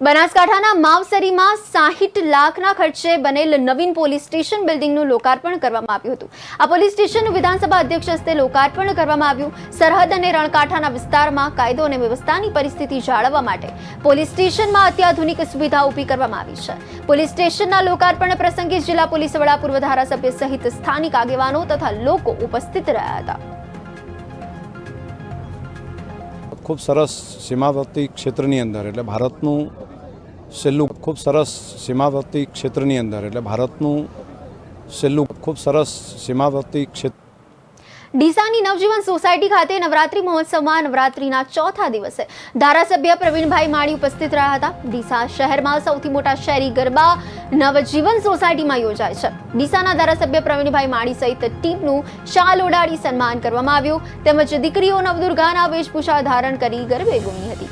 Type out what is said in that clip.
બનાસકાંઠાના માવસરીમાં 60 લાખના ખર્ચે બનેલ નવીન પોલીસ સ્ટેશન બિલ્ડિંગનું લોકાર્પણ કરવામાં આવ્યું હતું। આ પોલીસ સ્ટેશનનું વિધાનસભા અધ્યક્ષ હસ્તે લોકાર્પણ કરવામાં આવ્યું। સરહદ અને રણકાંઠાના વિસ્તારમાં કાયદો અને વ્યવસ્થાની પરિસ્થિતિ જાળવવા માટે પોલીસ સ્ટેશનમાં અત્યાધુનિક સુવિધા ઊભી કરવામાં આવી છે। પોલીસ સ્ટેશનના લોકાર્પણ પ્રસંગે જિલ્લા પોલીસ વડા, પૂર્વ ધારાસભ્ય સહિત સ્થાનિક આગેવાનો તથા લોકો ઉપસ્થિત રહ્યા હતા। खूब सरस सीमावर्ती क्षेत्रनी अंदर एटले भारतनु छेल्लू खूब सरस सीमावर्ती क्षेत्रनी अंदर एटले भारतनु छेल्लू खूब सरस सीमावर्ती क्षेत्र ડીસાની નવજીવન સોસાયટી ખાતે નવરાત્રી મહોત્સવમાં નવરાત્રીના ચોથા દિવસે ધારાસભ્ય પ્રવીણભાઈ માળી ઉપસ્થિત રહ્યા હતા। ડીસા શહેરમાં સૌથી મોટા શહેરી ગરબા નવજીવન સોસાયટીમાં યોજાય છે। ડીસાના ધારાસભ્ય પ્રવીણભાઈ માળી સહિત ટીમનું શાલ ઓઢાડી સન્માન કરવામાં આવ્યું તેમજ દીકરીઓ નવદુર્ગાના વેશભૂષા ધારણ કરી ગરબે ઘૂમી હતી।